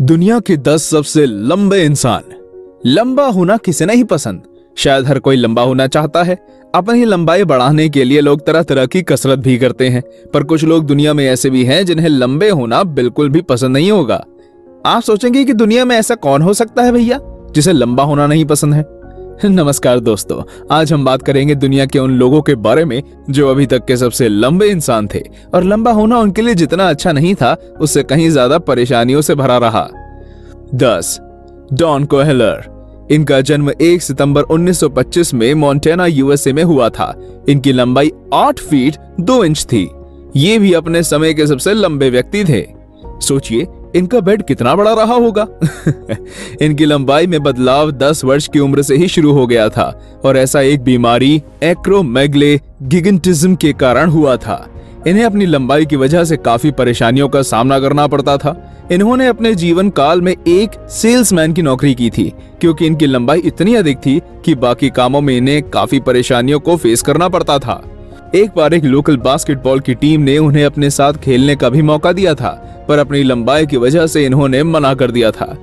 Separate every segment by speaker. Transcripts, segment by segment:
Speaker 1: दुनिया के 10 सबसे लंबे इंसान। लंबा होना किसे नहीं पसंद। शायद हर कोई लंबा होना चाहता है। अपनी लंबाई बढ़ाने के लिए लोग तरह तरह की कसरत भी करते हैं, पर कुछ लोग दुनिया में ऐसे भी हैं जिन्हें लंबे होना बिल्कुल भी पसंद नहीं होगा। आप सोचेंगे कि दुनिया में ऐसा कौन हो सकता है भैया जिसे लंबा होना नहीं पसंद है। नमस्कार दोस्तों, आज हम बात करेंगे दुनिया के उन लोगों के बारे में जो अभी तक के सबसे लंबे इंसान थे और लंबा होना उनके लिए जितना अच्छा नहीं था उससे कहीं ज्यादा परेशानियों से भरा रहा। 10. डॉन कोहेलर। इनका जन्म 1 सितंबर 1925 में मोंटाना यूएसए में हुआ था। इनकी लंबाई 8 फीट 2 इंच थी। ये भी अपने समय के सबसे लंबे व्यक्ति थे। सोचिए इनका बेड कितना बड़ा रहा होगा। इनकी लंबाई में बदलाव 10 वर्ष की उम्र से ही शुरू हो गया था और ऐसा एक बीमारी एक्रोमेगले गिगेंटिज्म के कारण हुआ था। इन्हें अपनी लंबाई की वजह से काफी परेशानियों का सामना करना पड़ता था। इन्होंने अपने जीवन काल में एक सेल्समैन की नौकरी की थी क्योंकि इनकी लंबाई इतनी अधिक थी कि बाकी कामों में इन्हें काफी परेशानियों को फेस करना पड़ता था। एक बार एक लोकल बास्केटबॉल की टीम ने उन्हें अपने साथ खेलने का भी मौका दिया था, पर अपनी लंबाई की वजह से इन्होंने मना कर दिया था।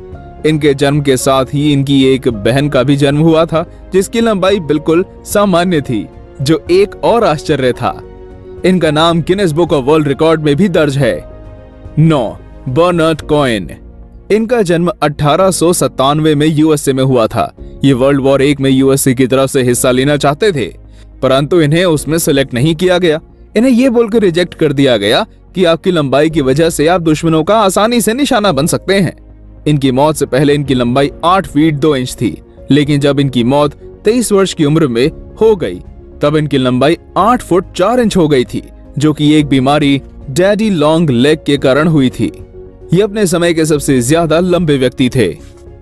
Speaker 1: इनके जन्म के साथ ही इनकी एक बहन का भी जन्म हुआ था जिसकी लंबाई बिल्कुल सामान्य थी, जो एक और आश्चर्य था। इनका नाम Guinness book of world record में भी दर्ज है। 9. Bernard Coin. इनका जन्म 1897 में यूएसए में हुआ था। ये वर्ल्ड वॉर 1 में यूएसए की तरफ से हिस्सा लेना चाहते थे, परंतु इन्हें उसमें सेलेक्ट नहीं किया गया। इन्हें यह बोलकर रिजेक्ट कर दिया गया कि आपकी लंबाई की वजह से आप दुश्मनों का आसानी से निशाना बन सकते हैं। इनकी मौत से पहले इनकी लंबाई 8 फीट 2 इंच थी, लेकिन जब इनकी मौत 23 वर्ष की उम्र में हो गई तब इनकी लंबाई 8 फुट 4 इंच हो गई थी, जो कि एक बीमारी डैडी लॉन्ग लेग के कारण हुई थी। ये अपने समय के सबसे ज्यादा लंबे व्यक्ति थे।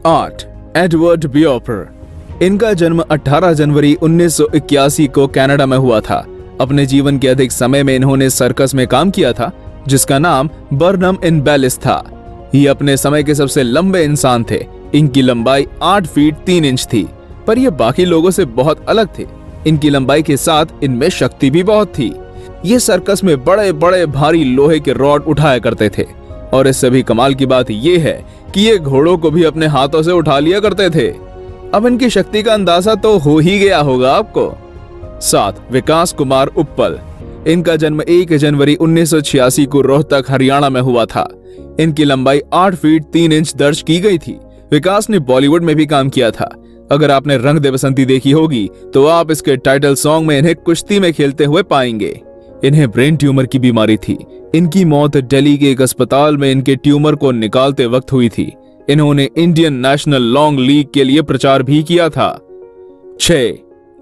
Speaker 1: 8. एडवर्ड बियोपर। इनका जन्म 18 जनवरी 1981 को कनाडा में हुआ था। अपने जीवन के अधिक समय में इन्होंने सर्कस में काम किया था जिसका नाम बर्नम इन बेलिस था। ये अपने समय के सबसे लंबे इंसान थे। इनकी लंबाई 8 फीट 3 इंच थी, पर ये बाकी लोगों से बहुत अलग थे। इनकी लंबाई के साथ इनमें शक्ति भी बहुत थी। ये सर्कस में बड़े बड़े भारी लोहे के रॉड उठाया करते थे और इससे भी कमाल की बात ये है कि ये घोड़ों को भी अपने हाथों से उठा लिया करते थे। अब इनकी शक्ति का अंदाजा तो हो ही गया होगा आपको। 7. विकास कुमार उप्पल। इनका जन्म 1 जनवरी 1986 को रोहतक हरियाणा में हुआ था। इनकी लंबाई 8 फीट 3 इंच दर्ज की गई थी। विकास ने बॉलीवुड में भी काम किया था। अगर आपने रंग दे बसंती देखी होगी तो आप इसके टाइटल सॉन्ग में इन्हें कुश्ती में खेलते हुए पाएंगे। इन्हें ब्रेन ट्यूमर की बीमारी थी। इनकी मौत दिल्ली के एक अस्पताल में इनके ट्यूमर को निकालते वक्त हुई थी। इन्होंने इंडियन नेशनल लॉन्ग लीग के लिए प्रचार भी किया था। 6.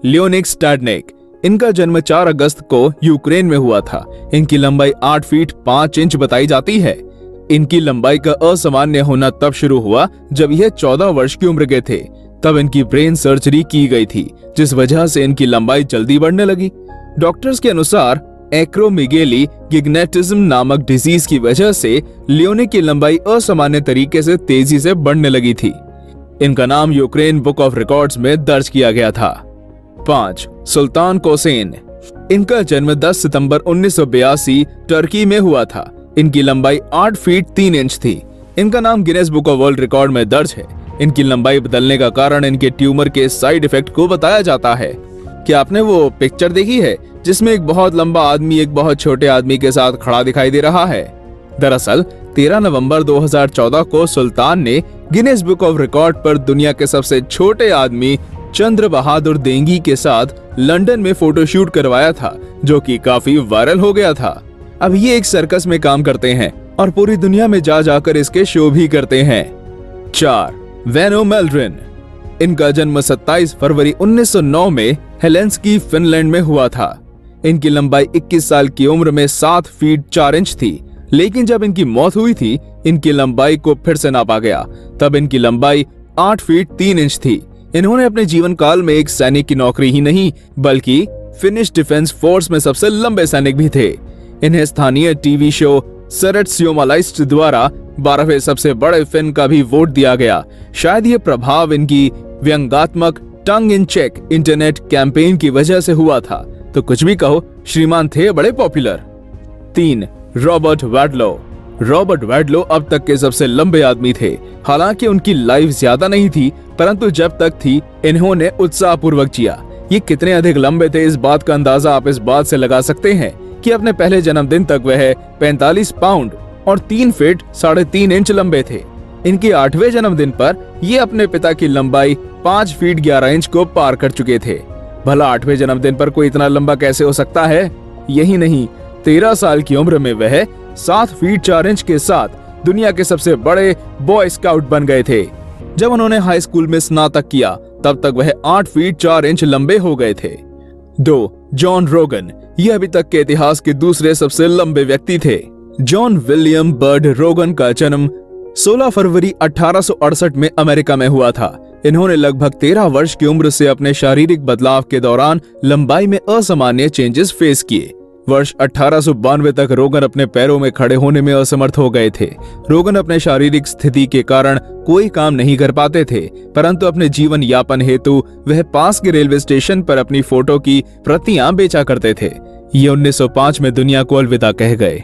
Speaker 1: लियोनिड स्टाडनेक। इनका जन्म 4 अगस्त को यूक्रेन में हुआ था। इनकी लंबाई 8 फीट 5 इंच बताई जाती है। इनकी लंबाई का असामान्य होना तब शुरू हुआ जब यह 14 वर्ष की उम्र के थे। तब इनकी ब्रेन सर्जरी की गई थी, जिस वजह से इनकी लंबाई जल्दी बढ़ने लगी। डॉक्टर्स के अनुसार एक्रोमेगेली गिगेंटिज्म नामक डिजीज की वजह से लियोनिड की लंबाई असामान्य तरीके से तेजी से बढ़ने लगी थी। इनका नाम यूक्रेन बुक ऑफ रिकॉर्ड्स में दर्ज किया गया था। 5. सुल्तान कोसेन। इनका जन्म 10 सितंबर 1982 टर्की में हुआ था। इनकी लंबाई 8 फीट 3 इंच थी। इनका नाम Guinness book of world record में दर्ज है। इनकी लंबाई बदलने का कारण इनके ट्यूमर के साइड इफेक्ट को बताया जाता है। क्या आपने वो पिक्चर देखी है जिसमें एक बहुत लंबा आदमी एक बहुत छोटे आदमी के साथ खड़ा दिखाई दे रहा है? दरअसल 13 नवंबर 2014 को सुल्तान ने गिनेस बुक ऑफ रिकॉर्ड पर दुनिया के सबसे छोटे आदमी चंद्र बहादुर देंगी के साथ लंदन में फोटोशूट करवाया था, जो कि काफी वायरल हो गया था। अब ये एक सर्कस में काम करते हैं और पूरी दुनिया में जा जाकर इसके शो भी करते हैं। 4. वेनो मेल्ड्रिन। इनका जन्म 27 फरवरी 1909 में हेलेंस्की फिनलैंड में हुआ था। इनकी लंबाई 21 साल की उम्र में 7 फीट 4 इंच थी, लेकिन जब इनकी मौत हुई थी इनकी लंबाई को फिर से नापा गया। तब इनकी लंबाई 8 फीट 3 इंच थी। इन्होंने अपने जीवन काल में एक सैनिक की नौकरी ही नहीं बल्कि फिनिश डिफेंस फोर्स में सबसे लंबे सैनिक भी थे। इन्हें स्थानीय टीवी शो सरट स्योमालाइस्ट द्वारा 12वें सबसे बड़े फिन का भी वोट दिया गया। शायद ये प्रभाव इनकी व्यंग्यात्मक टंग इन चेक इंटरनेट कैंपेन की वजह से हुआ था, तो कुछ भी कहो श्रीमान थे बड़े popular. 3. Robert Wadlow. Robert Wadlow अब तक के सबसे लंबे आदमी थे। हालांकि उनकी लाइफ ज्यादा नहीं थी, परंतु जब तक थी इन्होंने उत्साहपूर्वक जिया। ये कितने अधिक लंबे थे, इस बात का अंदाजा आप इस बात से लगा सकते हैं कि अपने पहले जन्मदिन तक वह 45 पाउंड और 3 फीट 3.5 इंच लंबे थे। इनके 8वें जन्मदिन पर ये अपने पिता की लंबाई 5 फीट 11 इंच को पार कर चुके थे। भला 8वें जन्मदिन पर कोई इतना लंबा कैसे हो सकता है? यही नहीं, 13 साल की उम्र में वह 7 फीट 4 इंच के साथ दुनिया के सबसे बड़े बॉय स्काउट बन गए थे। जब उन्होंने हाई स्कूल में स्नातक किया तब तक वह 8 फीट 4 इंच लंबे हो गए थे। 2. जॉन रोगन। ये अभी तक के इतिहास के दूसरे सबसे लंबे व्यक्ति थे। जॉन विलियम बर्ड रोगन का जन्म 16 फरवरी 1868 में अमेरिका में हुआ था। इन्होंने लगभग 13 वर्ष की उम्र से अपने शारीरिक बदलाव के दौरान लंबाई में असामान्य चेंजेस फेस किए। वर्ष 1892 तक रोगन अपने पैरों में खड़े होने में असमर्थ हो गए थे। रोगन अपने शारीरिक स्थिति के कारण कोई काम नहीं कर पाते थे, परंतु अपने जीवन यापन हेतु वह पास के रेलवे स्टेशन पर अपनी फोटो की प्रतियां बेचा करते थे। ये 1905 में दुनिया को अलविदा कह गए।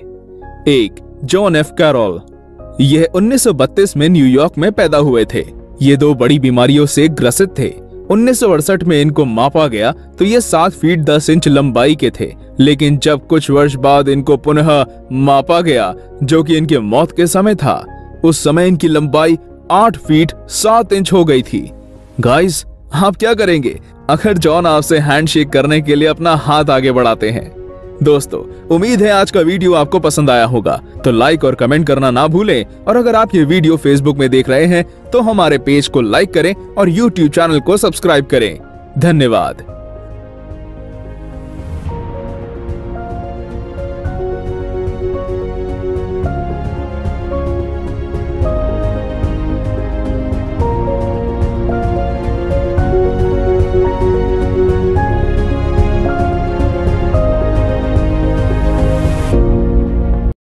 Speaker 1: 1. John F Carroll. यह 1932 में न्यूयॉर्क में पैदा हुए थे। ये 2 बड़ी बीमारियों से ग्रसित थे। 1968 में इनको मापा गया तो ये 7 फीट 10 इंच लंबाई के थे, लेकिन जब कुछ वर्ष बाद इनको पुनः मापा गया, जो कि इनके मौत के समय था, उस समय इनकी लंबाई 8 फीट 7 इंच हो गई थी। गाइस, आप क्या करेंगे अगर जॉन आपसे हैंडशेक करने के लिए अपना हाथ आगे बढ़ाते हैं? दोस्तों, उम्मीद है आज का वीडियो आपको पसंद आया होगा, तो लाइक और कमेंट करना ना भूलें। और अगर आप ये वीडियो फेसबुक में देख रहे हैं तो हमारे पेज को लाइक करें और यूट्यूब चैनल को सब्सक्राइब करें। धन्यवाद।